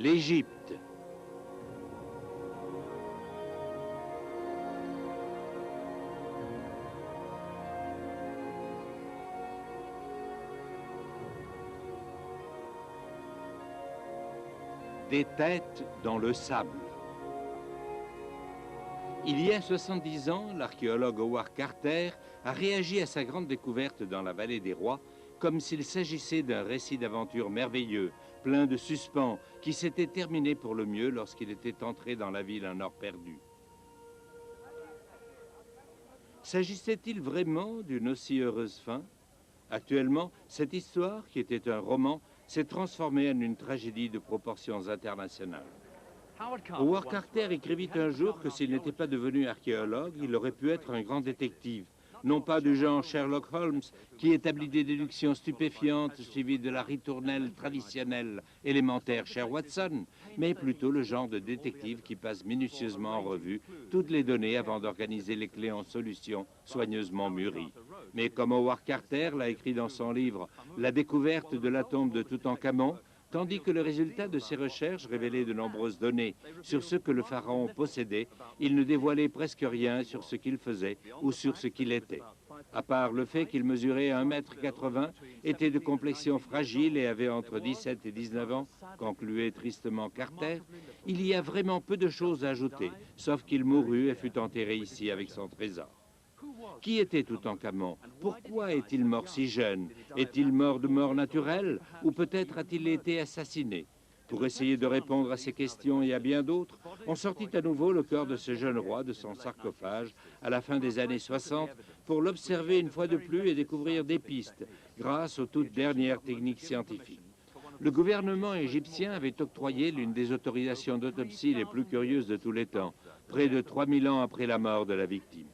L'Égypte. Des têtes dans le sable. Il y a 70 ans, l'archéologue Howard Carter a réagi à sa grande découverte dans la vallée des rois comme s'il s'agissait d'un récit d'aventure merveilleux, plein de suspens, qui s'était terminé pour le mieux lorsqu'il était entré dans la ville un or perdu. S'agissait-il vraiment d'une aussi heureuse fin? Actuellement, cette histoire, qui était un roman, s'est transformée en une tragédie de proportions internationales. Howard Carter écrivit un jour que s'il n'était pas devenu archéologue, il aurait pu être un grand détective. Non pas du genre Sherlock Holmes, qui établit des déductions stupéfiantes suivies de la ritournelle traditionnelle élémentaire chez Watson, mais plutôt le genre de détective qui passe minutieusement en revue toutes les données avant d'organiser les clés en solution soigneusement mûries. Mais comme Howard Carter l'a écrit dans son livre « La découverte de la tombe de Toutankhamon », tandis que le résultat de ses recherches révélait de nombreuses données sur ce que le pharaon possédait, il ne dévoilait presque rien sur ce qu'il faisait ou sur ce qu'il était. À part le fait qu'il mesurait 1,80 m, était de complexion fragile et avait entre 17 et 19 ans, concluait tristement Carter, il y a vraiment peu de choses à ajouter, sauf qu'il mourut et fut enterré ici avec son trésor. Qui était Toutankhamon? Pourquoi est-il mort si jeune? Est-il mort de mort naturelle? Ou peut-être a-t-il été assassiné? Pour essayer de répondre à ces questions et à bien d'autres, on sortit à nouveau le corps de ce jeune roi de son sarcophage à la fin des années 60 pour l'observer une fois de plus et découvrir des pistes grâce aux toutes dernières techniques scientifiques. Le gouvernement égyptien avait octroyé l'une des autorisations d'autopsie les plus curieuses de tous les temps, près de 3000 ans après la mort de la victime.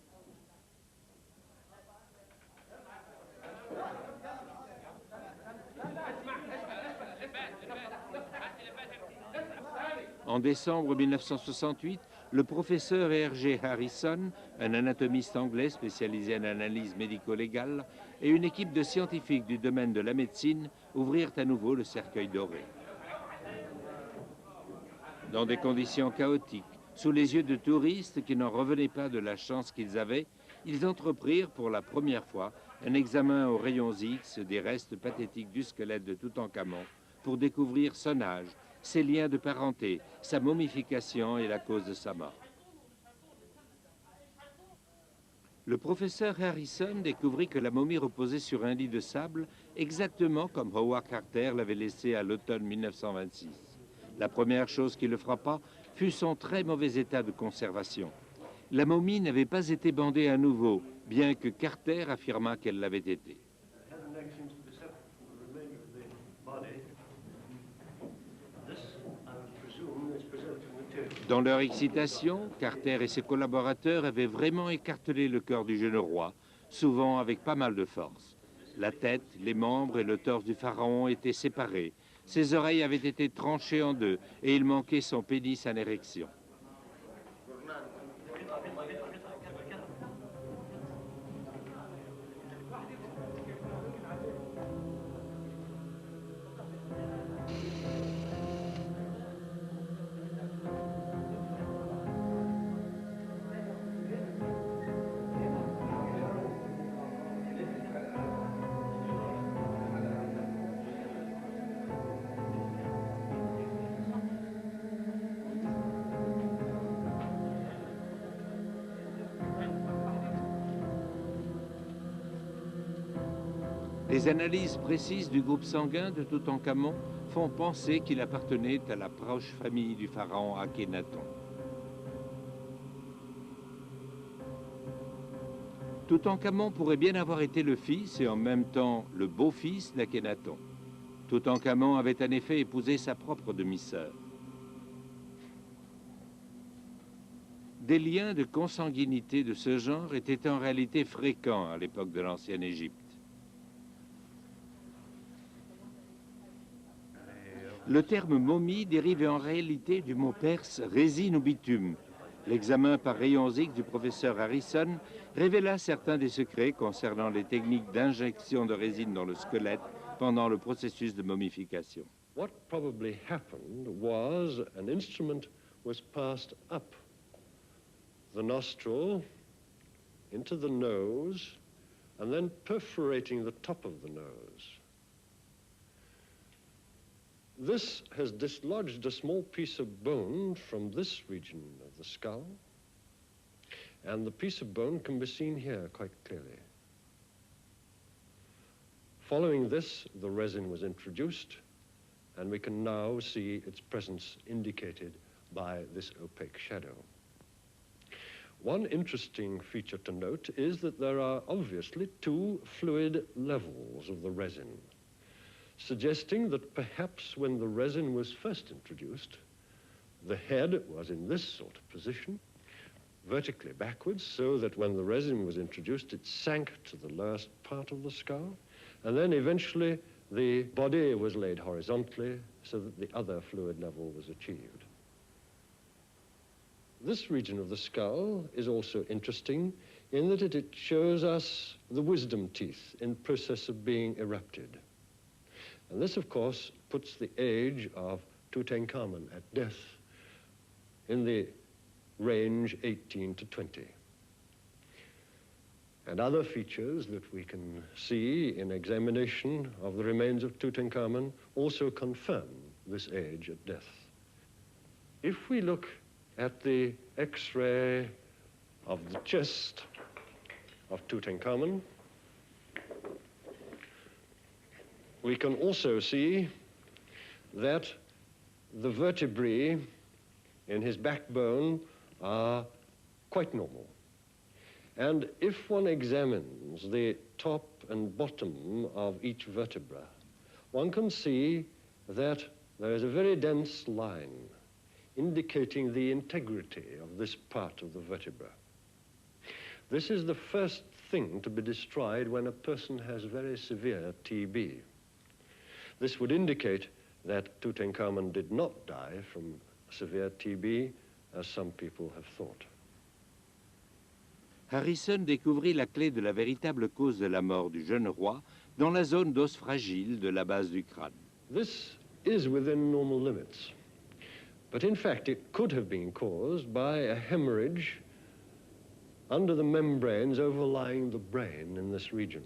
En décembre 1968, le professeur R.G. Harrison, un anatomiste anglais spécialisé en analyse médico-légale, et une équipe de scientifiques du domaine de la médecine ouvrirent à nouveau le cercueil doré. Dans des conditions chaotiques, sous les yeux de touristes qui n'en revenaient pas de la chance qu'ils avaient, ils entreprirent pour la première fois un examen aux rayons X des restes pathétiques du squelette de Toutankhamon pour découvrir son âge, ses liens de parenté, sa momification et la cause de sa mort. Le professeur Harrison découvrit que la momie reposait sur un lit de sable, exactement comme Howard Carter l'avait laissé à l'automne 1926. La première chose qui le frappa fut son très mauvais état de conservation. La momie n'avait pas été bandée à nouveau, bien que Carter affirmât qu'elle l'avait été. Dans leur excitation, Carter et ses collaborateurs avaient vraiment écartelé le corps du jeune roi, souvent avec pas mal de force. La tête, les membres et le torse du pharaon étaient séparés. Ses oreilles avaient été tranchées en deux et il manquait son pénis en érection. Les analyses précises du groupe sanguin de Toutankhamon font penser qu'il appartenait à la proche famille du pharaon Akhénaton. Toutankhamon pourrait bien avoir été le fils et en même temps le beau-fils d'Akhénaton. Toutankhamon avait en effet épousé sa propre demi-sœur. Des liens de consanguinité de ce genre étaient en réalité fréquents à l'époque de l'ancienne Égypte. Le terme momie dérive en réalité du mot perse résine ou bitume. L'examen par rayons X du professeur Harrison révéla certains des secrets concernant les techniques d'injection de résine dans le squelette pendant le processus de momification. What probably happened was an instrument was passed up the nostril into the nose and then perforating the top of the nose. This has dislodged a small piece of bone from this region of the skull, and the piece of bone can be seen here quite clearly. Following this, the resin was introduced, and we can now see its presence indicated by this opaque shadow. One interesting feature to note is that there are obviously two fluid levels of the resin, suggesting that perhaps when the resin was first introduced, the head was in this sort of position, vertically backwards, so that when the resin was introduced, it sank to the lowest part of the skull, and then eventually the body was laid horizontally so that the other fluid level was achieved. This region of the skull is also interesting in that it shows us the wisdom teeth in process of being erupted. And this, of course, puts the age of Tutankhamun at death in the range 18 to 20. And other features that we can see in examination of the remains of Tutankhamun also confirm this age at death. If we look at the X-ray of the chest of Tutankhamun, we can also see that the vertebrae in his backbone are quite normal. And if one examines the top and bottom of each vertebra, one can see that there is a very dense line indicating the integrity of this part of the vertebra. This is the first thing to be destroyed when a person has very severe TB. This would indicate that Tutankhamun did not die from severe TB, as some people have thought. Harrison découvrit la clé de la véritable cause de la mort du jeune roi dans la zone d'os fragile de la base du crâne. This is within normal limits, but in fact it could have been caused by a hemorrhage under the membranes overlying the brain in this region.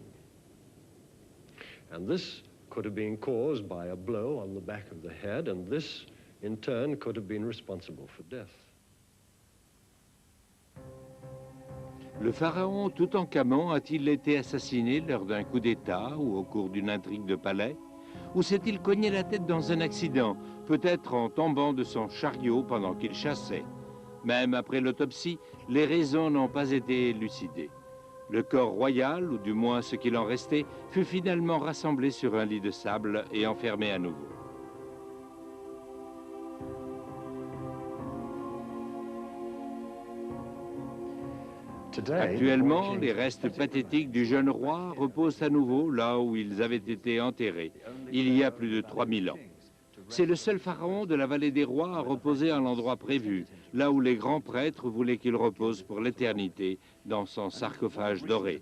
And this could have been caused by a blow on the back of the head, and this in turn could have been responsible for death. Le pharaon Toutankhamon a-t-il été assassiné lors d'un coup d'État ou au cours d'une intrigue de palais? Ou s'est-il cogné la tête dans un accident, peut-être en tombant de son chariot pendant qu'il chassait? Même après l'autopsie, les raisons n'ont pas été élucidées. Le corps royal, ou du moins ce qu'il en restait, fut finalement rassemblé sur un lit de sable et enfermé à nouveau. Actuellement, les restes pathétiques du jeune roi reposent à nouveau là où ils avaient été enterrés, il y a plus de 3000 ans. C'est le seul pharaon de la vallée des rois à reposer à l'endroit prévu, là où les grands prêtres voulaient qu'il repose pour l'éternité, dans son sarcophage doré.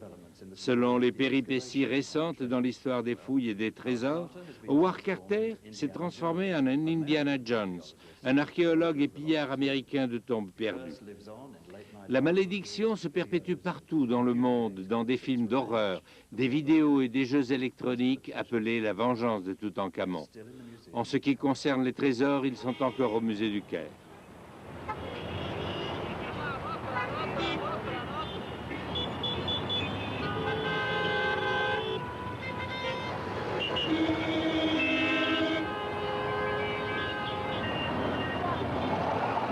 Selon les péripéties récentes dans l'histoire des fouilles et des trésors, Howard Carter s'est transformé en un Indiana Jones, un archéologue et pillard américain de tombes perdues. La malédiction se perpétue partout dans le monde, dans des films d'horreur, des vidéos et des jeux électroniques appelés La Vengeance de Toutankhamon. En ce qui concerne les trésors, ils sont encore au musée du Caire.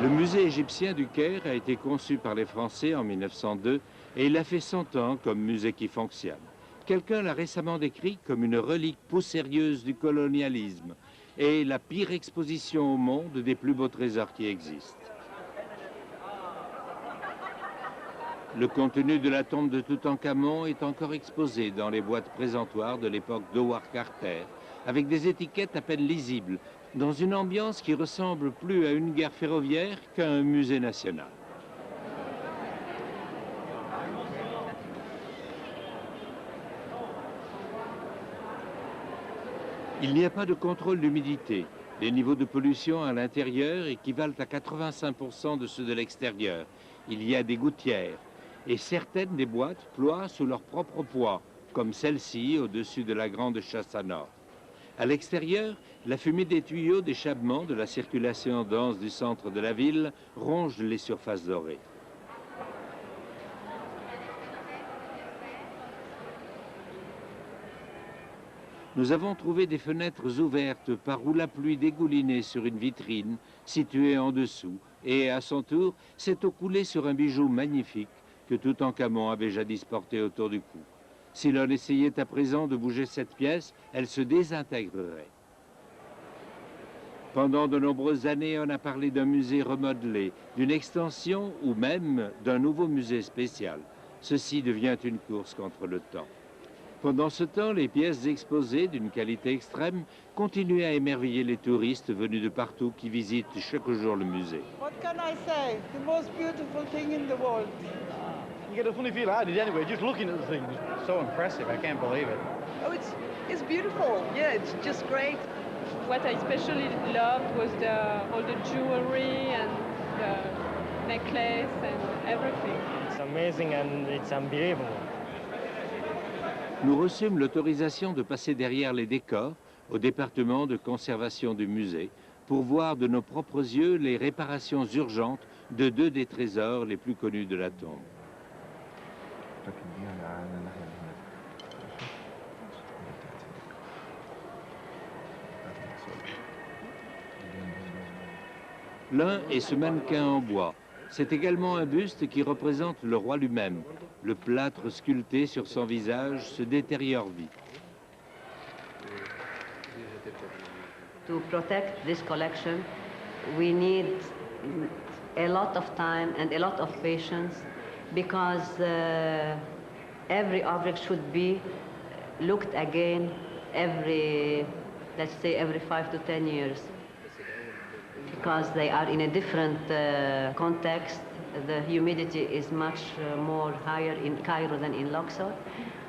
Le musée égyptien du Caire a été conçu par les Français en 1902 et il a fait 100 ans comme musée qui fonctionne. Quelqu'un l'a récemment décrit comme une relique poussiéreuse du colonialisme et la pire exposition au monde des plus beaux trésors qui existent. Le contenu de la tombe de Toutankhamon est encore exposé dans les boîtes présentoirs de l'époque d'Howard Carter, avec des étiquettes à peine lisibles, dans une ambiance qui ressemble plus à une gare ferroviaire qu'à un musée national. Il n'y a pas de contrôle d'humidité. Les niveaux de pollution à l'intérieur équivalent à 85% de ceux de l'extérieur. Il y a des gouttières. Et certaines des boîtes ploient sous leur propre poids, comme celle-ci au-dessus de la grande chasse à nord. À l'extérieur, la fumée des tuyaux d'échappement de la circulation dense du centre de la ville ronge les surfaces dorées. Nous avons trouvé des fenêtres ouvertes par où la pluie dégoulinait sur une vitrine située en dessous et, à son tour, s'est eau coulée sur un bijou magnifique que Toutankhamon avait jadis porté autour du cou. Si l'on essayait à présent de bouger cette pièce, elle se désintégrerait. Pendant de nombreuses années, on a parlé d'un musée remodelé, d'une extension ou même d'un nouveau musée spécial. Ceci devient une course contre le temps. Pendant ce temps, les pièces exposées d'une qualité extrême continuaient à émerveiller les touristes venus de partout qui visitent chaque jour le musée. What can I say? The most beautiful thing in the world. You get a funny feel I did anyway, just looking at the thing. So impressive, I can't believe it. Oh, it's beautiful. Yeah, it's just great. What I especially loved was all the jewelry and the necklace and everything. It's amazing and it's unbelievable. Nous reçûmes l'autorisation de passer derrière les décors au département de conservation du musée pour voir de nos propres yeux les réparations urgentes de deux des trésors les plus connus de la tombe. L'un est ce mannequin en bois. C'est également un buste qui représente le roi lui-même. Le plâtre sculpté sur son visage se détériore vite. To protect this collection, we need a lot of time and a lot of patience because every object should be looked again let's say every 5 to 10 years. Because they are in a different context. The humidity is much more higher in Cairo than in Luxor.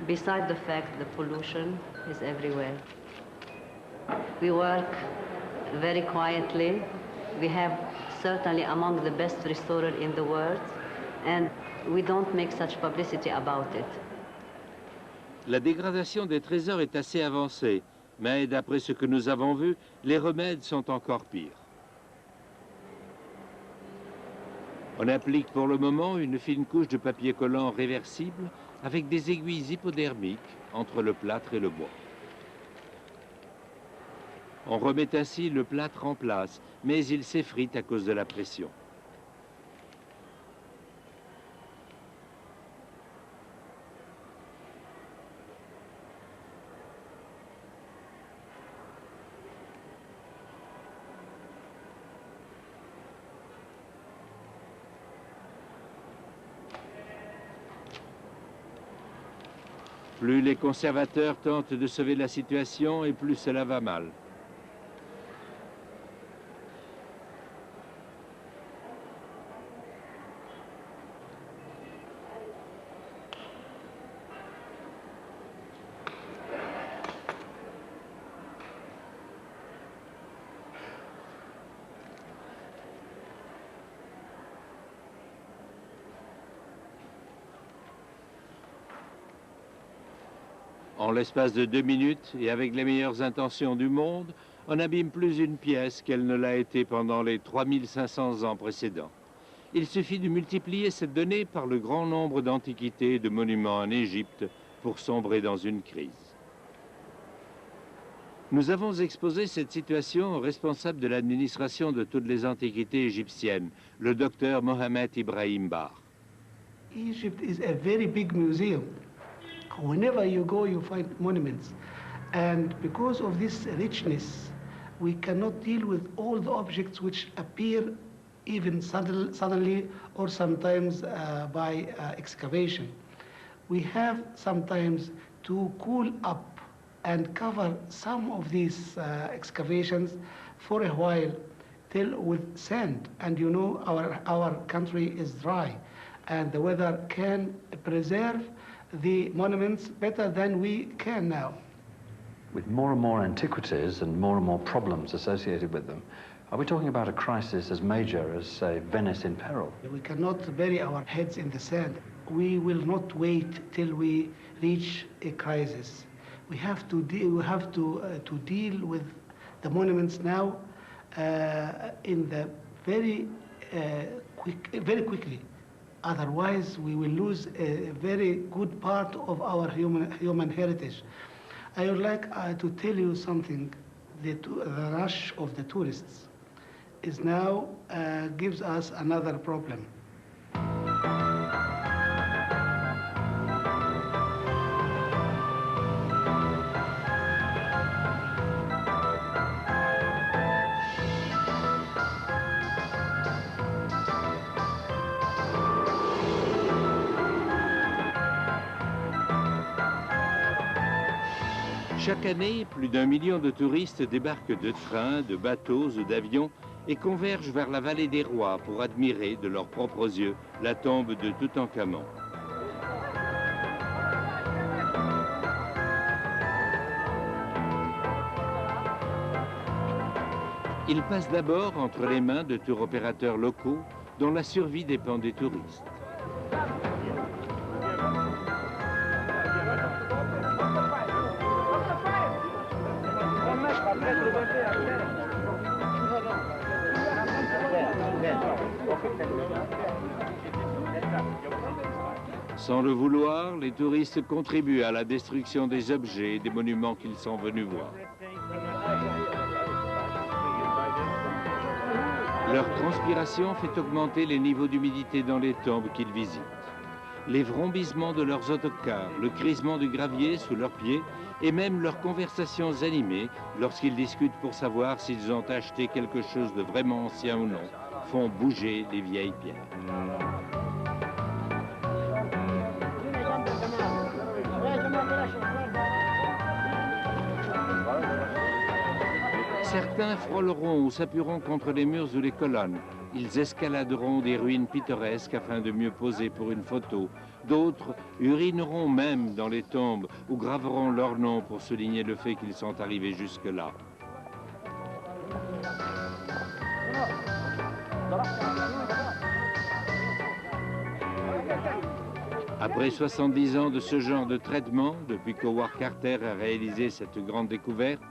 Besides the fact the pollution is everywhere. We work very quietly. We have certainly among the best restorers in the world, and we don't make such publicity about it. La dégradation des trésors est assez avancée, mais d'après ce que nous avons vu, les remèdes sont encore pires. On applique pour le moment une fine couche de papier collant réversible avec des aiguilles hypodermiques entre le plâtre et le bois. On remet ainsi le plâtre en place, mais il s'effrite à cause de la pression. Plus les conservateurs tentent de sauver la situation et plus cela va mal. En l'espace de 2 minutes, et avec les meilleures intentions du monde, on n'abîme plus une pièce qu'elle ne l'a été pendant les 3500 ans précédents. Il suffit de multiplier cette donnée par le grand nombre d'antiquités et de monuments en Égypte pour sombrer dans une crise. Nous avons exposé cette situation au responsable de l'administration de toutes les antiquités égyptiennes, le docteur Mohamed Ibrahim Bar. Egypt is a very big museum. Whenever you go, you find monuments. And because of this richness, we cannot deal with all the objects which appear even suddenly or sometimes by excavation. We have sometimes to cool up and cover some of these excavations for a while till with sand. And you know our country is dry and the weather can preserve the monuments better than we can now. With more and more antiquities and more problems associated with them, are we talking about a crisis as major as, say, Venice in peril? We cannot bury our heads in the sand. We will not wait till we reach a crisis. We have to deal with the monuments now in the very quickly. Otherwise, we will lose a very good part of our human heritage. I would like to tell you something. The rush of the tourists is now gives us another problem. Chaque année, plus d'1 million de touristes débarquent de trains, de bateaux ou d'avions et convergent vers la vallée des rois pour admirer de leurs propres yeux la tombe de Toutankhamon. Il passe d'abord entre les mains de tour opérateurs locaux dont la survie dépend des touristes. Sans le vouloir, les touristes contribuent à la destruction des objets et des monuments qu'ils sont venus voir. Leur transpiration fait augmenter les niveaux d'humidité dans les tombes qu'ils visitent. Les vrombissements de leurs autocars, le crissement du gravier sous leurs pieds et même leurs conversations animées lorsqu'ils discutent pour savoir s'ils ont acheté quelque chose de vraiment ancien ou non, font bouger les vieilles pierres. Certains frôleront ou s'appuieront contre les murs ou les colonnes. Ils escaladeront des ruines pittoresques afin de mieux poser pour une photo. D'autres urineront même dans les tombes ou graveront leur nom pour souligner le fait qu'ils sont arrivés jusque-là. Après 70 ans de ce genre de traitement, depuis qu'Howard Carter a réalisé cette grande découverte,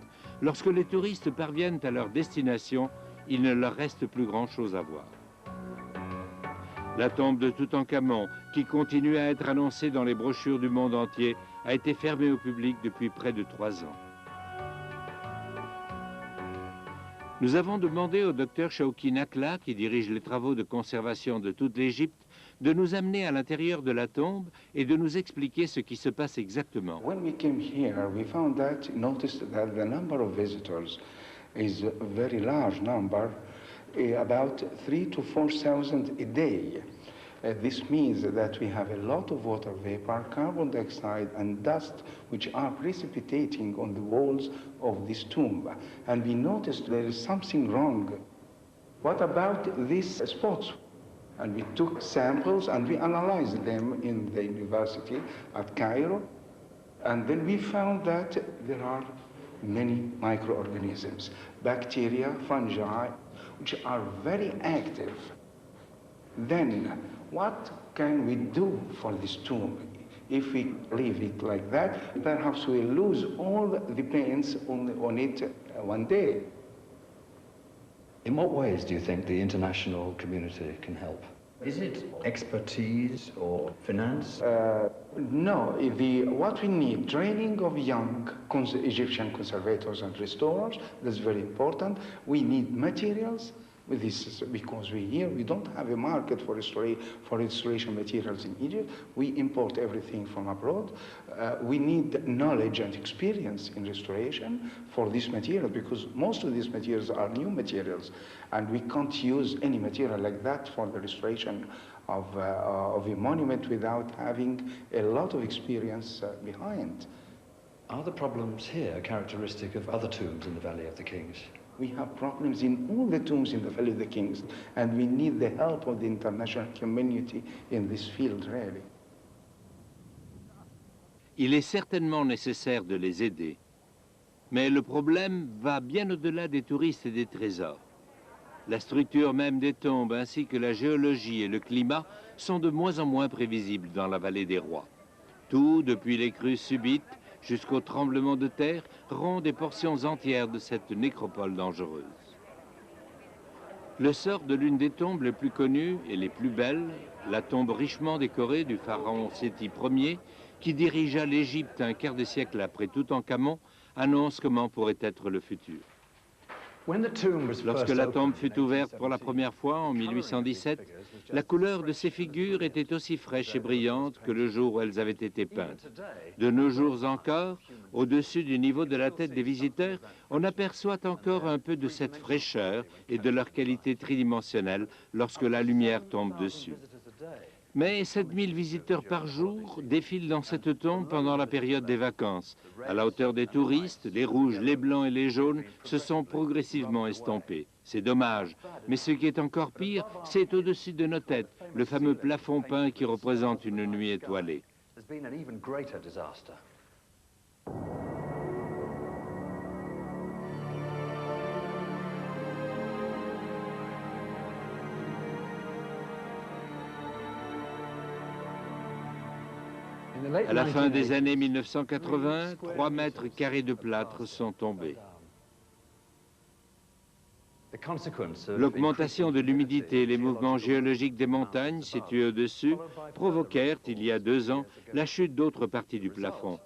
lorsque les touristes parviennent à leur destination, il ne leur reste plus grand-chose à voir. La tombe de Toutankhamon, qui continue à être annoncée dans les brochures du monde entier, a été fermée au public depuis près de 3 ans. Nous avons demandé au docteur Shawki Nakla, qui dirige les travaux de conservation de toute l'Égypte, de nous amener à l'intérieur de la tombe et de nous expliquer ce qui se passe exactement. When we came here, we noticed that the number of visitors is a very large number, about 3,000 to 4,000 a day. This means that we have a lot of water vapor, carbon dioxide and dust which are precipitating on the walls of this tomb. And we noticed there is something wrong. What about these spots? And we took samples and we analyzed them in the university at Cairo. And then we found that there are many microorganisms, bacteria, fungi, which are very active. Then, what can we do for this tomb? If we leave it like that, perhaps we'll lose all the paints on it one day. In what ways do you think the international community can help? Is it expertise or finance? No, what we need, training of young Egyptian conservators and restorers, that's very important. We need materials. This is because we don't have a market for restoration materials in Egypt. We import everything from abroad. We need knowledge and experience in restoration for this material because most of these materials are new materials and we can't use any material like that for the restoration of a monument without having a lot of experience behind. Are the problems here characteristic of other tombs in the Valley of the Kings? We have problems in all the tombs in the Valley of the Kings, and we need the help of the international community in this field, really. Il est certainement nécessaire de les aider. Mais le problème va bien au-delà des touristes et des trésors. La structure même des tombes ainsi que la géologie et le climat sont de moins en moins prévisibles dans la vallée des rois. Tout, depuis les crues subites jusqu'au tremblement de terre, rend des portions entières de cette nécropole dangereuse. Le sort de l'une des tombes les plus connues et les plus belles, la tombe richement décorée du pharaon Séti Ier, qui dirigea l'Égypte un quart de siècle après Toutankhamon, annonce comment pourrait être le futur. Lorsque la tombe fut ouverte pour la première fois en 1817, la couleur de ces figures était aussi fraîche et brillante que le jour où elles avaient été peintes. De nos jours encore, au-dessus du niveau de la tête des visiteurs, on aperçoit encore un peu de cette fraîcheur et de leur qualité tridimensionnelle lorsque la lumière tombe dessus. Mais 7000 visiteurs par jour défilent dans cette tombe pendant la période des vacances. À la hauteur des touristes, les rouges, les blancs et les jaunes se sont progressivement estompés. C'est dommage, mais ce qui est encore pire, c'est au-dessus de nos têtes, le fameux plafond peint qui représente une nuit étoilée. À la fin des années 1980, 3 mètres carrés de plâtre sont tombés. L'augmentation de l'humidité et les mouvements géologiques des montagnes situées au-dessus provoquèrent, il y a 2 ans, la chute d'autres parties du plafond.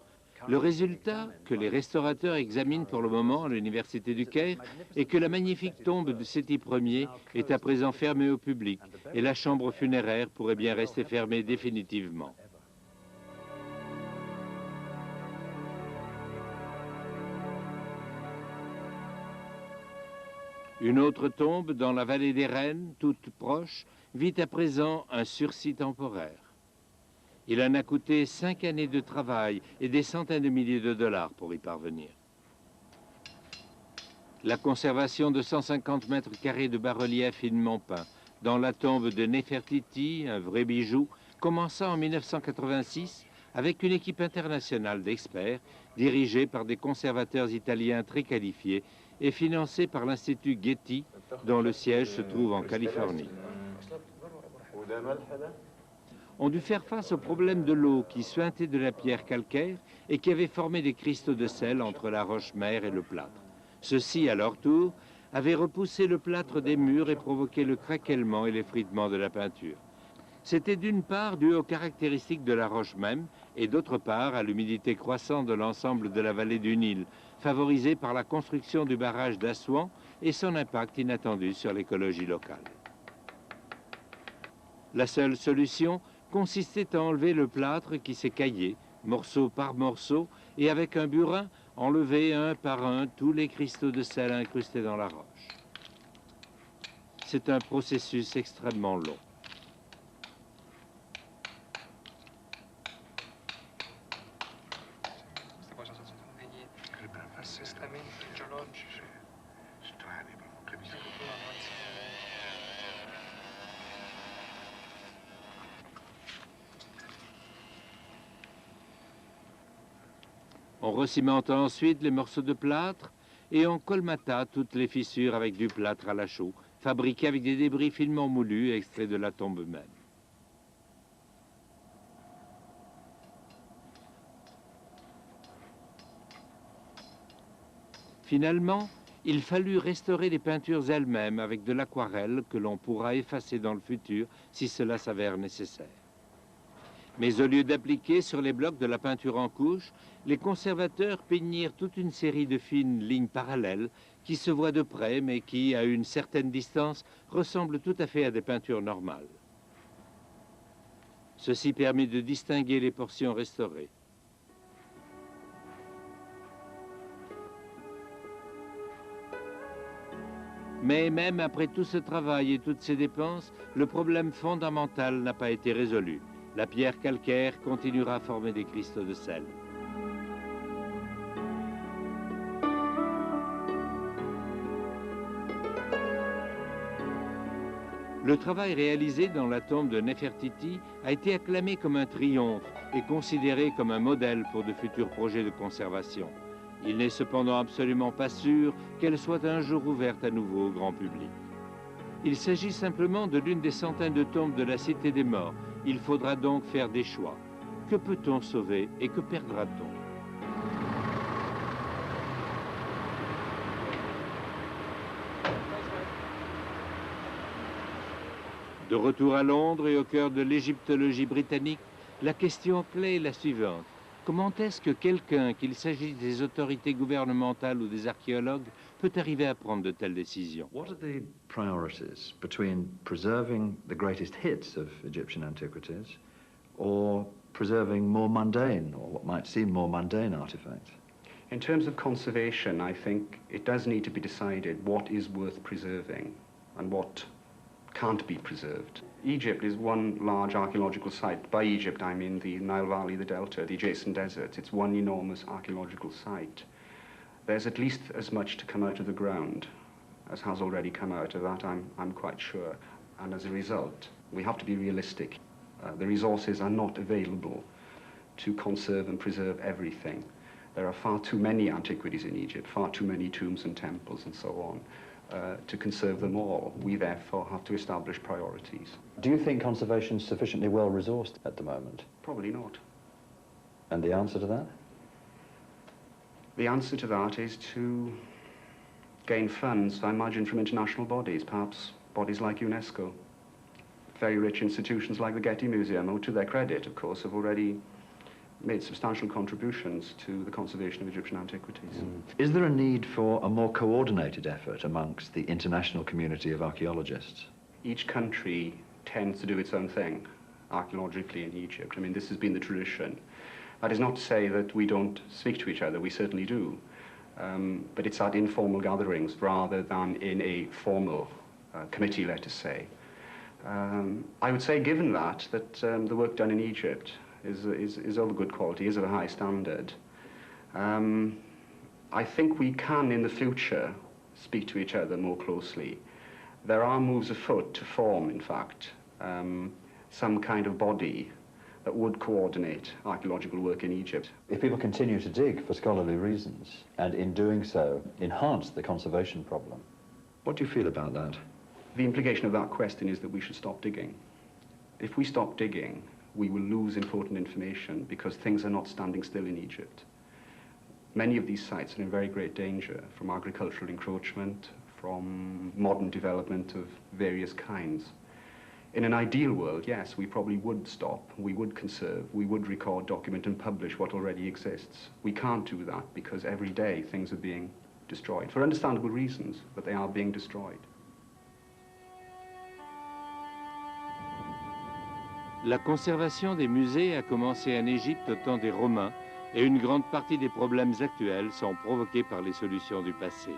Le résultat, que les restaurateurs examinent pour le moment à l'Université du Caire, est que la magnifique tombe de Séti Ier est à présent fermée au public et la chambre funéraire pourrait bien rester fermée définitivement. Une autre tombe, dans la vallée des Reines, toute proche, vit à présent un sursis temporaire. Il en a coûté 5 années de travail et des centaines de milliers de dollars pour y parvenir. La conservation de 150 mètres carrés de bas-relief finement peint dans la tombe de Néfertiti, un vrai bijou, commença en 1986 avec une équipe internationale d'experts dirigée par des conservateurs italiens très qualifiés et financée par l'Institut Getty, dont le siège se trouve en Californie. On dut faire face au problème de l'eau qui suintait de la pierre calcaire et qui avait formé des cristaux de sel entre la roche-mère et le plâtre. Ceux-ci, à leur tour, avaient repoussé le plâtre des murs et provoqué le craquellement et l'effritement de la peinture. C'était d'une part dû aux caractéristiques de la roche même et d'autre part à l'humidité croissante de l'ensemble de la vallée du Nil, favorisée par la construction du barrage d'Assouan et son impact inattendu sur l'écologie locale. La seule solution consistait à enlever le plâtre qui s'écaillait, morceau par morceau, et avec un burin, enlever un par un tous les cristaux de sel incrustés dans la roche. C'est un processus extrêmement long. On recimenta ensuite les morceaux de plâtre et on colmata toutes les fissures avec du plâtre à la chaux, fabriqué avec des débris finement moulus extraits de la tombe même. Finalement, il fallut restaurer les peintures elles-mêmes avec de l'aquarelle que l'on pourra effacer dans le futur si cela s'avère nécessaire. Mais au lieu d'appliquer sur les blocs de la peinture en couche, les conservateurs peignirent toute une série de fines lignes parallèles qui se voient de près, mais qui, à une certaine distance, ressemblent tout à fait à des peintures normales. Ceci permet de distinguer les portions restaurées. Mais même après tout ce travail et toutes ces dépenses, le problème fondamental n'a pas été résolu. La pierre calcaire continuera à former des cristaux de sel. Le travail réalisé dans la tombe de Néfertiti a été acclamé comme un triomphe et considéré comme un modèle pour de futurs projets de conservation. Il n'est cependant absolument pas sûr qu'elle soit un jour ouverte à nouveau au grand public. Il s'agit simplement de l'une des centaines de tombes de la Cité des Morts. Il faudra donc faire des choix. Que peut-on sauver et que perdra-t-on? De retour à Londres et au cœur de l'égyptologie britannique, la question clé est la suivante. Comment est-ce que quelqu'un, qu'il s'agisse des autorités gouvernementales ou des archéologues, peut arriver à prendre de telles décisions? What are the priorities between preserving the greatest hits of Egyptian antiquities or preserving more mundane, or what might seem more mundane artifacts? In terms of conservation, I think it does need to be decided what is worth preserving and what can't be preserved. Egypt is one large archaeological site. By Egypt, I mean the Nile Valley, the Delta, the adjacent deserts. It's one enormous archaeological site. There's at least as much to come out of the ground as has already come out of that, I'm quite sure. And as a result, we have to be realistic. The resources are not available to conserve and preserve everything. There are far too many antiquities in Egypt, far too many tombs and temples and so on. To conserve them all, we therefore have to establish priorities. Do you think conservation is sufficiently well resourced at the moment? Probably not. And the answer to that? The answer to that is to gain funds, I imagine, from international bodies, perhaps bodies like UNESCO. Very rich institutions like the Getty Museum, who to their credit, of course, have already made substantial contributions to the conservation of Egyptian antiquities. Is there a need for a more coordinated effort amongst the international community of archaeologists? Each country tends to do its own thing, archaeologically in Egypt. I mean, this has been the tradition. That is not to say that we don't speak to each other, we certainly do. But it's at informal gatherings rather than in a formal committee, let us say. I would say, given that the work done in Egypt is of a good quality, is of a high standard. I think we can, in the future, speak to each other more closely. There are moves afoot to form, in fact, some kind of body that would coordinate archaeological work in Egypt. If people continue to dig for scholarly reasons, and in doing so, enhance the conservation problem, what do you feel about that? The implication of that question is that we should stop digging. If we stop digging, we will lose important information because things are not standing still in Egypt. Many of these sites are in very great danger from agricultural encroachment, from modern development of various kinds. In an ideal world, yes, we probably would stop, we would conserve, we would record, document and publish what already exists. We can't do that because every day things are being destroyed, for understandable reasons, but they are being destroyed. La conservation des musées a commencé en Égypte au temps des Romains et une grande partie des problèmes actuels sont provoqués par les solutions du passé.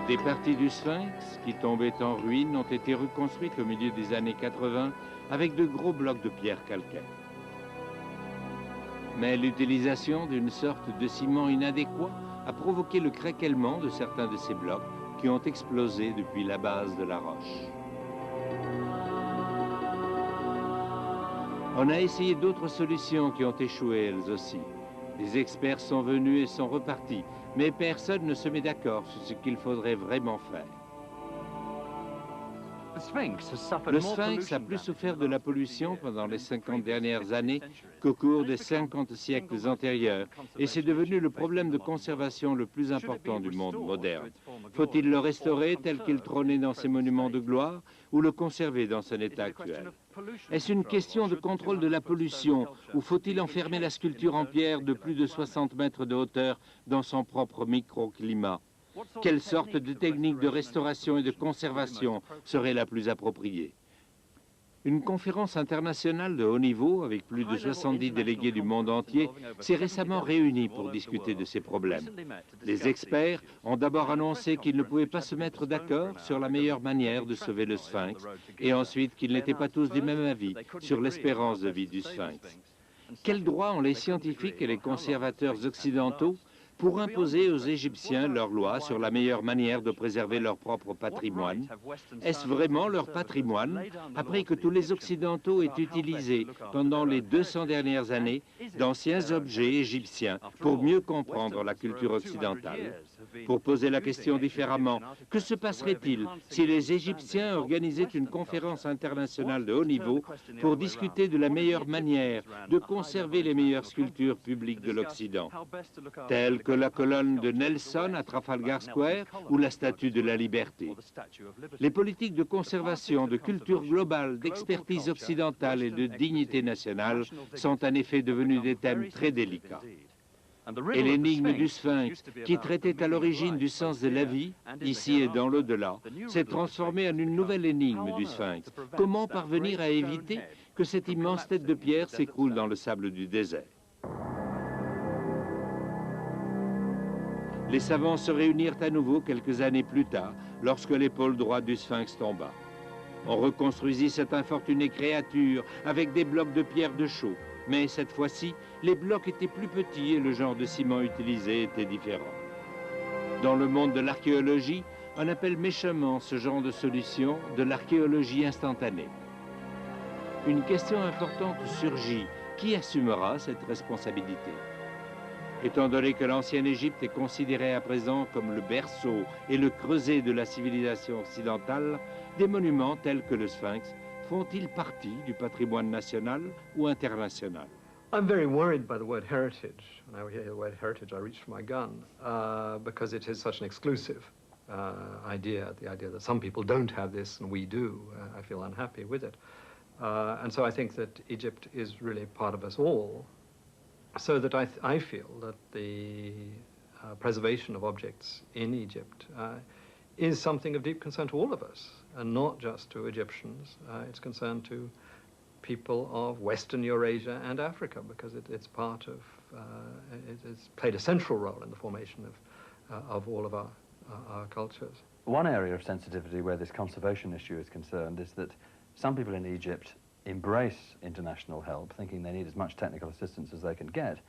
Des parties du Sphinx qui tombaient en ruine ont été reconstruites au milieu des années 80 avec de gros blocs de pierre calcaire. Mais l'utilisation d'une sorte de ciment inadéquat a provoqué le craquellement de certains de ces blocs qui ont explosé depuis la base de la roche. On a essayé d'autres solutions qui ont échoué elles aussi. Les experts sont venus et sont repartis, mais personne ne se met d'accord sur ce qu'il faudrait vraiment faire. Le Sphinx a plus souffert de la pollution pendant les 50 dernières années qu'au cours des 50 siècles antérieurs, et c'est devenu le problème de conservation le plus important du monde moderne. Faut-il le restaurer tel qu'il trônait dans ses monuments de gloire, ou le conserver dans son état actuel? Est-ce une question de contrôle de la pollution, ou faut-il enfermer la sculpture en pierre de plus de 60 mètres de hauteur dans son propre microclimat? Quelle sorte de technique de restauration et de conservation serait la plus appropriée? Une conférence internationale de haut niveau, avec plus de 70 délégués du monde entier, s'est récemment réunie pour discuter de ces problèmes. Les experts ont d'abord annoncé qu'ils ne pouvaient pas se mettre d'accord sur la meilleure manière de sauver le Sphinx, et ensuite qu'ils n'étaient pas tous du même avis sur l'espérance de vie du Sphinx. Quel droit ont les scientifiques et les conservateurs occidentaux pour imposer aux Égyptiens leurs lois sur la meilleure manière de préserver leur propre patrimoine. Est-ce vraiment leur patrimoine, après que tous les Occidentaux aient utilisé pendant les 200 dernières années d'anciens objets égyptiens pour mieux comprendre la culture occidentale? Pour poser la question différemment, que se passerait-il si les Égyptiens organisaient une conférence internationale de haut niveau pour discuter de la meilleure manière de conserver les meilleures sculptures publiques de l'Occident, telles que la colonne de Nelson à Trafalgar Square ou la Statue de la Liberté? Les politiques de conservation, de culture globale, d'expertise occidentale et de dignité nationale sont en effet devenus des thèmes très délicats. Et l'énigme du Sphinx, qui traitait à l'origine du sens de la vie, ici et dans l'au-delà, s'est transformée en une nouvelle énigme du Sphinx. Comment parvenir à éviter que cette immense tête de pierre s'écroule dans le sable du désert? Les savants se réunirent à nouveau quelques années plus tard, lorsque l'épaule droite du Sphinx tomba. On reconstruisit cette infortunée créature avec des blocs de pierre de chaux. Mais cette fois-ci, les blocs étaient plus petits et le genre de ciment utilisé était différent. Dans le monde de l'archéologie, on appelle méchamment ce genre de solution de l'archéologie instantanée. Une question importante surgit. Qui assumera cette responsabilité? Étant donné que l'ancienne Égypte est considérée à présent comme le berceau et le creuset de la civilisation occidentale, des monuments tels que le Sphinx font-ils partie du patrimoine national ou international? I'm very worried by the word heritage. When I hear the word heritage, I reach for my gun because it is such an exclusive idea, the idea that some people don't have this and we do. I feel unhappy with it. And so I think that Egypt is really part of us all, so that I feel that the preservation of objects in Egypt is something of deep concern to all of us, and not just to Egyptians. It's concerned to people of Western Eurasia and Africa, because it's part of, it's played a central role in the formation of all of our cultures. One area of sensitivity where this conservation issue is concerned is that some people in Egypt embrace international help, thinking they need as much technical assistance as they can get,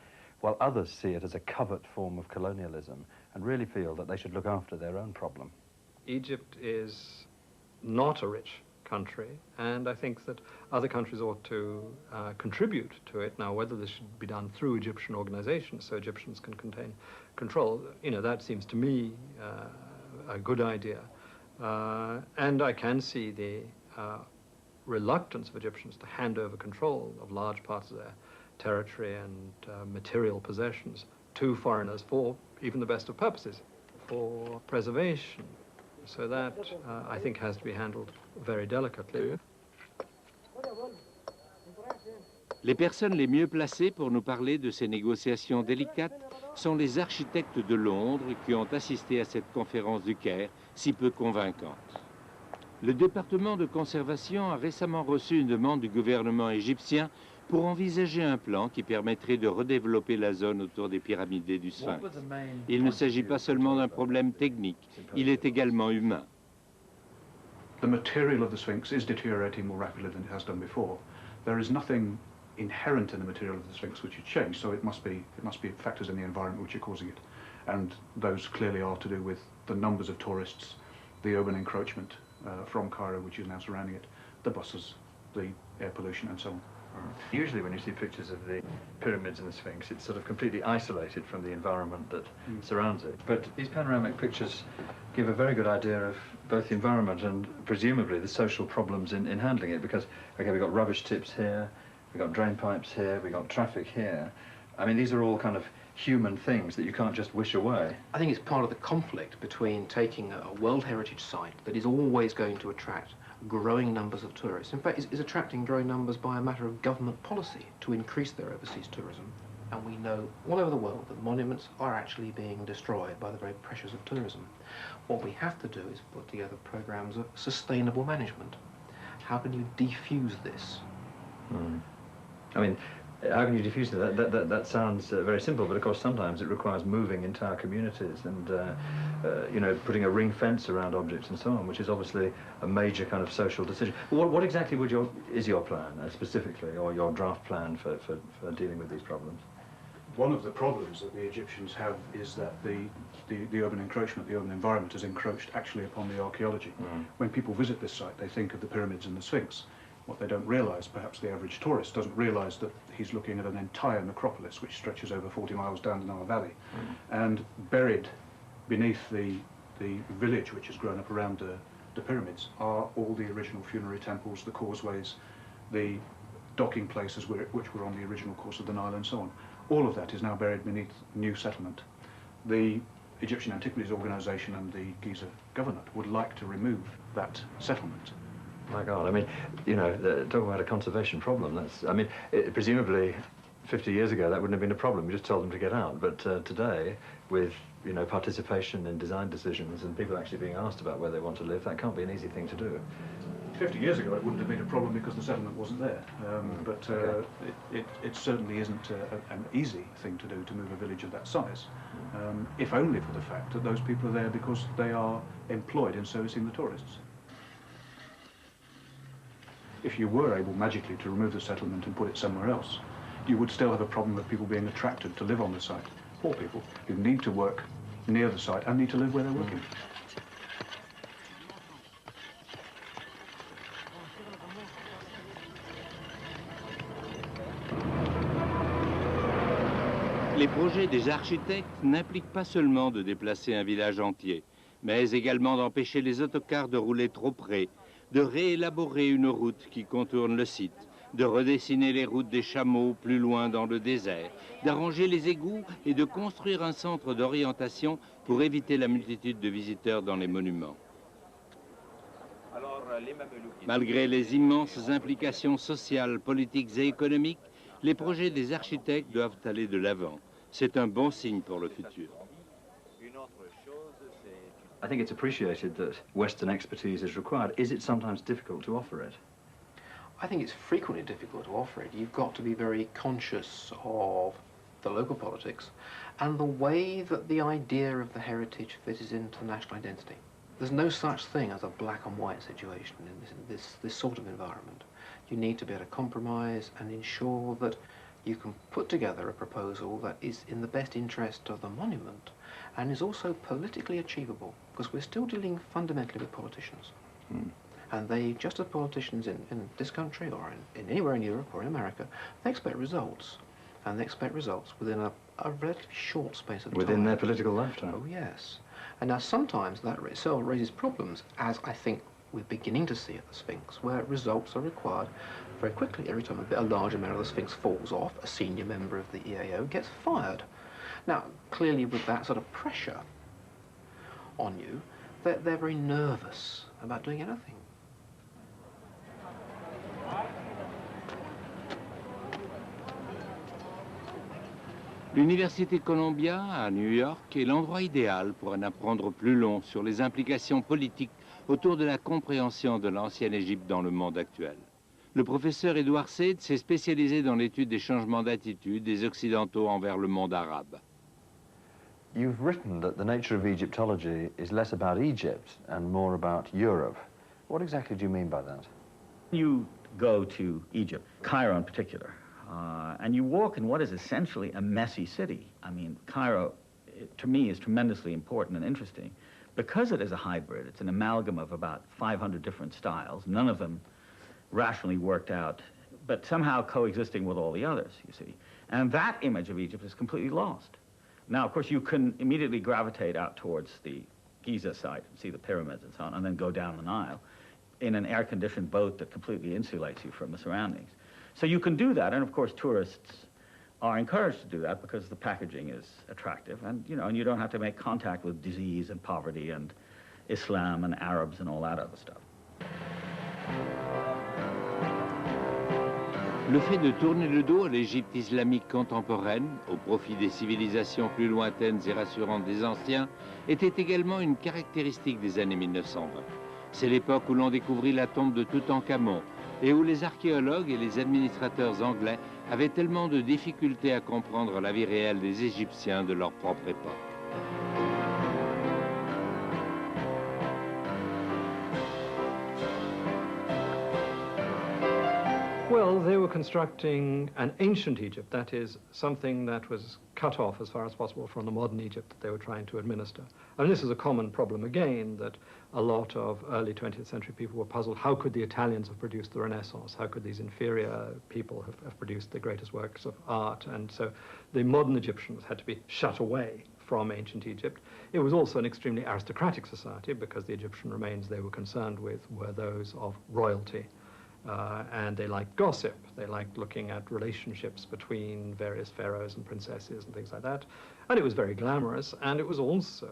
while others see it as a covert form of colonialism and really feel that they should look after their own problem. Egypt is not a rich country, and I think that other countries ought to contribute to it. Now, whether this should be done through Egyptian organizations so Egyptians can control, you know, that seems to me a good idea. And I can see the reluctance of Egyptians to hand over control of large parts of their territory and material possessions to foreigners for even the best of purposes, for preservation. So that, I think, has to be handled very delicately. Les personnes les mieux placées pour nous parler de ces négociations délicates sont les architectes de Londres qui ont assisté à cette conférence du Caire, si peu convaincante. Le département de conservation a récemment reçu une demande du gouvernement égyptien pour envisager un plan qui permettrait de redévelopper la zone autour des pyramides du Sphinx. Il ne s'agit pas seulement d'un problème technique, il est également humain. The material of the Sphinx is deteriorating more rapidly than it has done before. There is nothing inherent in the material of the Sphinx which has changed, so it must be factors in the environment which are causing it. And those clearly are to do with the numbers of tourists, the urban encroachment from Cairo, which is now surrounding it, the buses, the air pollution, and so on. Usually when you see pictures of the pyramids and the Sphinx, it's sort of completely isolated from the environment that surrounds it. But these panoramic pictures give a very good idea of both the environment and presumably the social problems in handling it, because, okay, we've got rubbish tips here, we've got drain pipes here, we've got traffic here. I mean, these are all kind of human things that you can't just wish away. I think it's part of the conflict between taking a World Heritage site that is always going to attract growing numbers of tourists. In fact, is attracting growing numbers by a matter of government policy to increase their overseas tourism. And we know all over the world that monuments are actually being destroyed by the very pressures of tourism. What we have to do is put together programs of sustainable management. How can you defuse this? I mean, how can you diffuse it? That sounds very simple, but of course sometimes it requires moving entire communities and, you know, putting a ring fence around objects and so on, which is obviously a major kind of social decision. What exactly is your plan specifically, or your draft plan for dealing with these problems? One of the problems that the Egyptians have is that the urban encroachment, the urban environment has encroached actually upon the archaeology. When people visit this site, they think of the pyramids and the Sphinx. What they don't realise, perhaps the average tourist doesn't realise, that he's looking at an entire necropolis which stretches over 40 miles down the Nile Valley. And buried beneath the village which has grown up around the pyramids are all the original funerary temples, the causeways, the docking places which were on the original course of the Nile and so on. All of that is now buried beneath new settlement. The Egyptian Antiquities Organization and the Giza government would like to remove that settlement. My God, I mean, you know, talking about a conservation problem, that's, I mean, presumably 50 years ago that wouldn't have been a problem, we just told them to get out, but today, with, you know, participation in design decisions and people actually being asked about where they want to live, that can't be an easy thing to do. 50 years ago it wouldn't have been a problem because the settlement wasn't there, but it certainly isn't an easy thing to do to move a village of that size, if only for the fact that those people are there because they are employed in servicing the tourists. If you were able magically to remove the settlement and put it somewhere else, you would still have a problem of people being attracted to live on the site. Poor people who need to work near the site and need to live where they're working. Les projets des architectes n'impliquent pas seulement de déplacer un village entier, mais également d'empêcher les autocars de rouler trop près, de réélaborer une route qui contourne le site, de redessiner les routes des chameaux plus loin dans le désert, d'arranger les égouts et de construire un centre d'orientation pour éviter la multitude de visiteurs dans les monuments. Malgré les immenses implications sociales, politiques et économiques, les projets des architectes doivent aller de l'avant. C'est un bon signe pour le futur. I think it's appreciated that Western expertise is required. Is it sometimes difficult to offer it? I think it's frequently difficult to offer it. You've got to be very conscious of the local politics and the way that the idea of the heritage fits into national identity. There's no such thing as a black and white situation in this sort of environment. You need to be able to compromise and ensure that you can put together a proposal that is in the best interest of the monument and is also politically achievable, because we're still dealing fundamentally with politicians. And they, just as politicians in this country or in anywhere in Europe or in America, they expect results. And they expect results within a relatively short space of time. Within their political lifetime. Oh, yes. And now sometimes that itself raises problems, as I think we're beginning to see at the Sphinx, where results are required very quickly. Every time a large amount of the Sphinx falls off, a senior member of the EAO gets fired. Now, clearly with that sort of pressure on you, they're very nervous about doing anything. L'Université Columbia à New York est l'endroit idéal pour en apprendre plus long sur les implications politiques autour de la compréhension de l'ancienne Égypte dans le monde actuel. Le professeur Edward Said s'est spécialisé dans l'étude des changements d'attitude des Occidentaux envers le monde arabe. You've written that the nature of Egyptology is less about Egypt and more about Europe. What exactly do you mean by that? You go to Egypt, Cairo in particular, and you walk in what is essentially a messy city. I mean, Cairo, to me, is tremendously important and interesting because it is a hybrid. It's an amalgam of about 500 different styles, none of them rationally worked out, but somehow coexisting with all the others, you see. And that image of Egypt is completely lost. Now, of course, you can immediately gravitate out towards the Giza site and see the pyramids and so on, and then go down the Nile in an air-conditioned boat that completely insulates you from the surroundings. So you can do that, and of course, tourists are encouraged to do that because the packaging is attractive, and you don't have to make contact with disease and poverty and Islam and Arabs and all that other stuff. Le fait de tourner le dos à l'Égypte islamique contemporaine, au profit des civilisations plus lointaines et rassurantes des anciens, était également une caractéristique des années 1920. C'est l'époque où l'on découvrit la tombe de Toutankhamon et où les archéologues et les administrateurs anglais avaient tellement de difficultés à comprendre la vie réelle des Égyptiens de leur propre époque. Well, they were constructing an ancient Egypt, that is, something that was cut off as far as possible from the modern Egypt that they were trying to administer. And this is a common problem again, that a lot of early 20th century people were puzzled, how could the Italians have produced the Renaissance? How could these inferior people have produced the greatest works of art? And so the modern Egyptians had to be shut away from ancient Egypt. It was also an extremely aristocratic society because the Egyptian remains they were concerned with were those of royalty. And they liked gossip. They liked looking at relationships between various pharaohs and princesses and things like that. And it was very glamorous, and it was also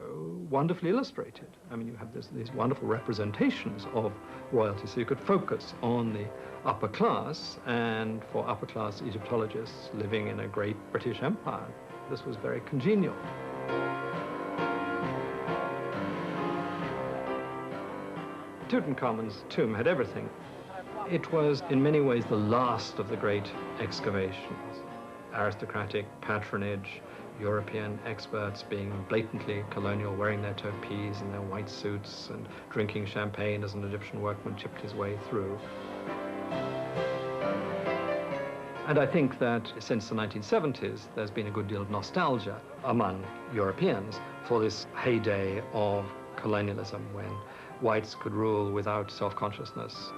wonderfully illustrated. I mean, you have these wonderful representations of royalty, so you could focus on the upper class, and for upper class Egyptologists living in a great British Empire, this was very congenial. Tutankhamun's tomb had everything. It was, in many ways, the last of the great excavations. Aristocratic patronage, European experts being blatantly colonial, wearing their topees and their white suits and drinking champagne as an Egyptian workman chipped his way through. And I think that since the 1970s, there's been a good deal of nostalgia among Europeans for this heyday of colonialism when whites could rule without self-consciousness.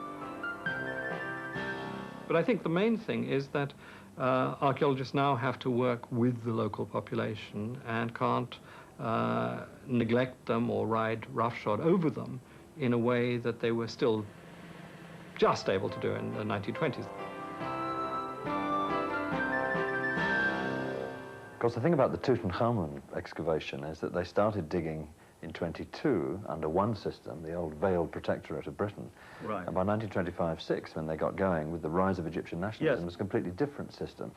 But I think the main thing is that archaeologists now have to work with the local population and can't neglect them or ride roughshod over them in a way that they were still just able to do in the 1920s. Of course, the thing about the Tutankhamun excavation is that they started digging in 22 under one system, the old veiled protectorate of Britain. Right. And by 1925-6, when they got going with the rise of Egyptian nationalism, it was a completely different system.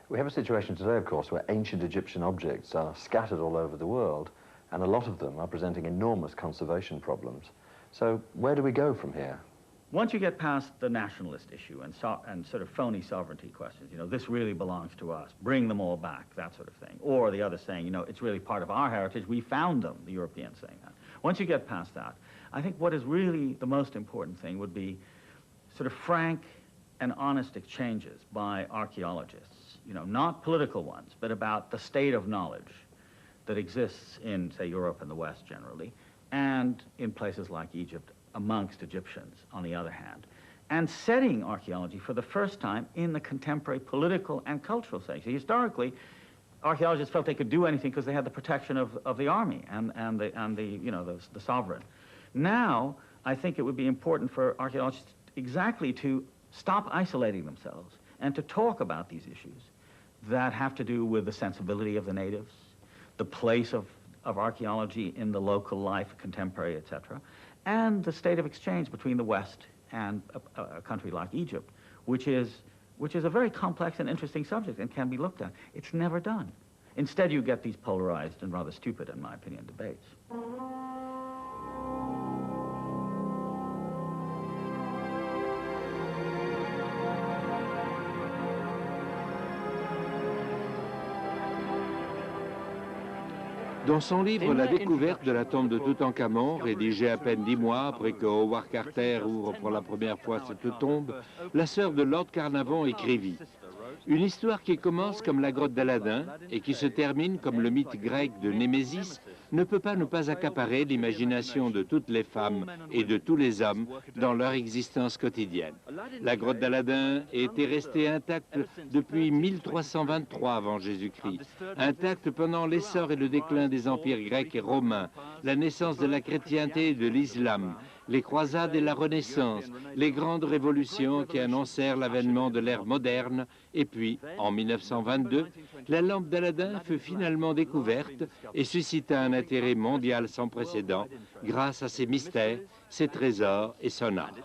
We have a situation today, of course, where ancient Egyptian objects are scattered all over the world, and a lot of them are presenting enormous conservation problems. So where do we go from here? Once you get past the nationalist issue and sort of phony sovereignty questions, you know, this really belongs to us, bring them all back, that sort of thing. Or the other saying, you know, it's really part of our heritage, we found them, the Europeans saying that. Once you get past that, I think what is really the most important thing would be sort of frank and honest exchanges by archaeologists, you know, not political ones, but about the state of knowledge that exists in, say, Europe and the West generally, and in places like Egypt, amongst Egyptians, on the other hand, and setting archaeology for the first time in the contemporary political and cultural setting. So historically, archaeologists felt they could do anything because they had the protection of the army and the sovereign. Now, I think it would be important for archaeologists exactly to stop isolating themselves and to talk about these issues that have to do with the sensibility of the natives, the place of archaeology in the local life, contemporary, etc., and the state of exchange between the West and a country like Egypt, which is a very complex and interesting subject and can be looked at. It's never done. Instead, you get these polarized and rather stupid, in my opinion, debates. Dans son livre « La découverte de la tombe de Toutankhamon », rédigé à peine 10 mois après que Howard Carter ouvre pour la première fois cette tombe, la sœur de Lord Carnarvon écrivit « Une histoire qui commence comme la grotte d'Aladin et qui se termine comme le mythe grec de Némésis ne peut pas ne pas accaparer l'imagination de toutes les femmes et de tous les hommes dans leur existence quotidienne. La grotte d'Aladin était restée intacte depuis 1323 avant Jésus-Christ, intacte pendant l'essor et le déclin des empires grecs et romains, la naissance de la chrétienté et de l'islam, les croisades et la Renaissance, les grandes révolutions qui annoncèrent l'avènement de l'ère moderne, et puis, en 1922, la lampe d'Aladin fut finalement découverte et suscita un intérêt mondial sans précédent grâce à ses mystères, ses trésors et son art.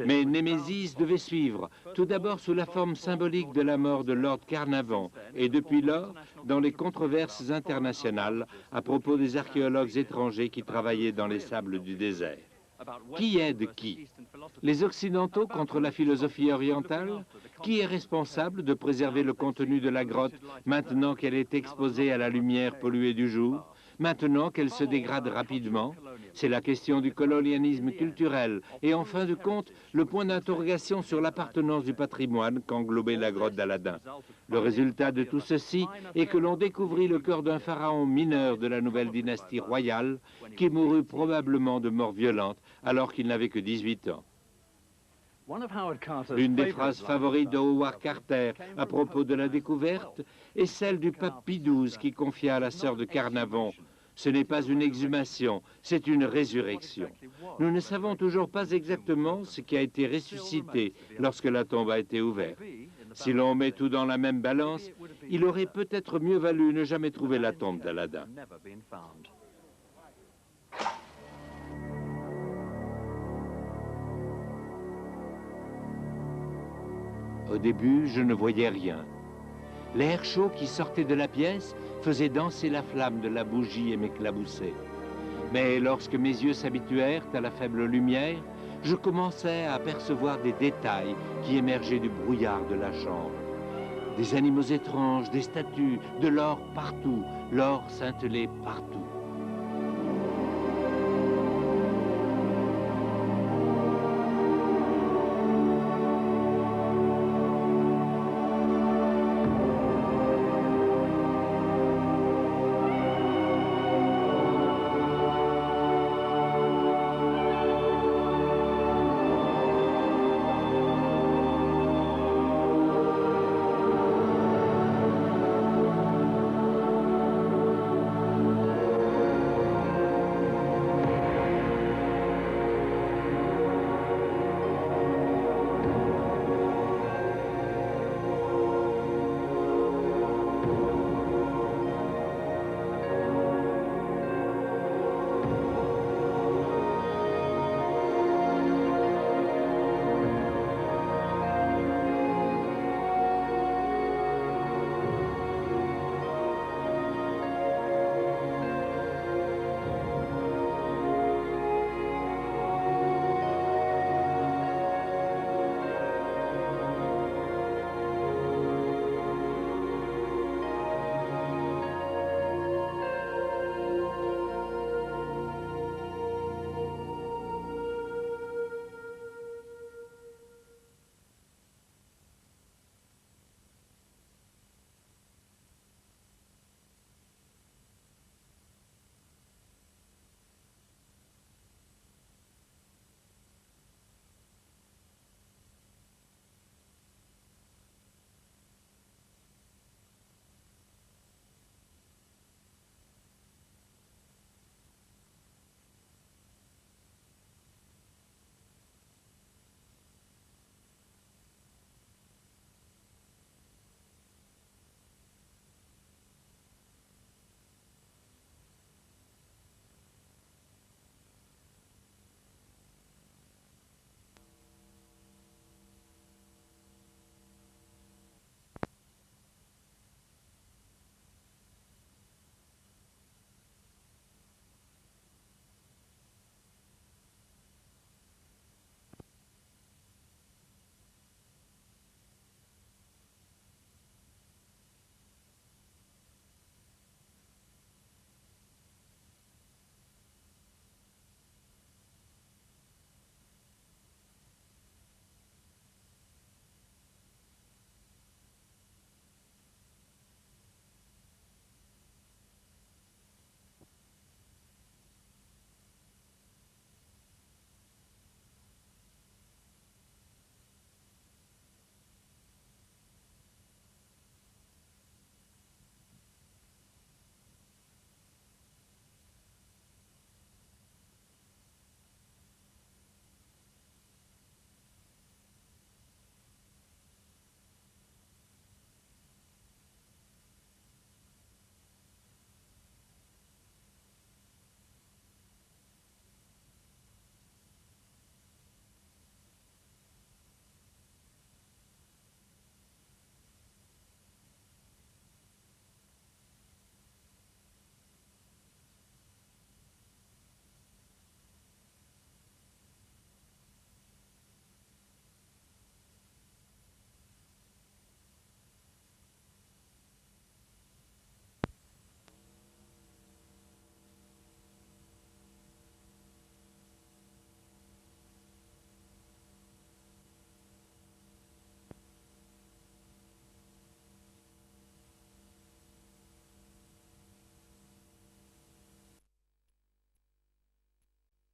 Mais Némésis devait suivre, tout d'abord sous la forme symbolique de la mort de Lord Carnarvon, et depuis lors, dans les controverses internationales à propos des archéologues étrangers qui travaillaient dans les sables du désert. Qui aide qui? Les Occidentaux contre la philosophie orientale? Qui est responsable de préserver le contenu de la grotte maintenant qu'elle est exposée à la lumière polluée du jour? Maintenant qu'elle se dégrade rapidement? C'est la question du colonialisme culturel et en fin de compte, le point d'interrogation sur l'appartenance du patrimoine qu'englobait la grotte d'Aladin. Le résultat de tout ceci est que l'on découvrit le cœur d'un pharaon mineur de la nouvelle dynastie royale qui mourut probablement de mort violente alors qu'il n'avait que 18 ans. L'une des phrases favorites de Howard Carter à propos de la découverte est celle du pape Pie XII qui confia à la sœur de Carnavon: ce n'est pas une exhumation, c'est une résurrection. Nous ne savons toujours pas exactement ce qui a été ressuscité lorsque la tombe a été ouverte. Si l'on met tout dans la même balance, il aurait peut-être mieux valu ne jamais trouver la tombe d'Aladin. Au début, je ne voyais rien. L'air chaud qui sortait de la pièce faisait danser la flamme de la bougie et m'éclaboussait. Mais lorsque mes yeux s'habituèrent à la faible lumière, je commençais à apercevoir des détails qui émergeaient du brouillard de la chambre. Des animaux étranges, des statues, de l'or partout, l'or scintillait partout.